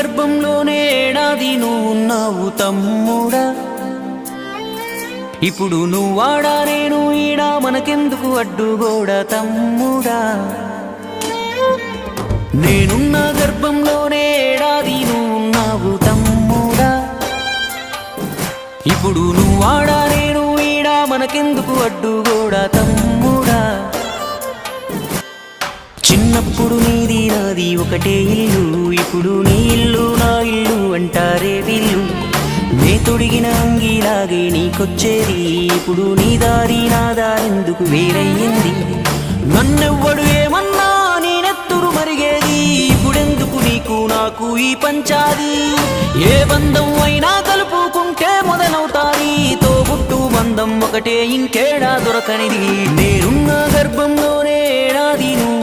గర్భంలోనే ఏడాది నువ్వున్నావు తమ్ముడా. ఇప్పుడు నువ్వాడా నేను ఈడా మనకెందుకు అడ్డుగోడ తమ్ముడా. నేనున్న గర్భంలోనే ఏడాది నువ్వున్నావు తమ్ముడా. ఇప్పుడు నువ్వాడా నేను ఈడా మనకెందుకు అడ్డుగోడ తమ్ముడా. చిన్నప్పుడు నీది నాది ఒకటే ఇల్లు, ఇప్పుడు నీ ఇల్లు నా ఇల్లు అంటారే వీళ్ళు. నే తొడిగిన అంగీలాగే నీకొచ్చేది, ఇప్పుడు నీ దారి నా దారెందుకు వేరయ్యింది. నన్నెవ్వడు ఏమన్నా నేనెత్తురు మరిగేది, ఇప్పుడెందుకు నీకు నాకు ఈ పంచాది. ఏ బంధం అయినా కలుపుకుంటే మొదలవుతాది, తోబుట్టు బంధం ఒకటే ఇంకేడా దొరకనిది. నేనున్న గర్భంలోనే ఏడాది నువ్వు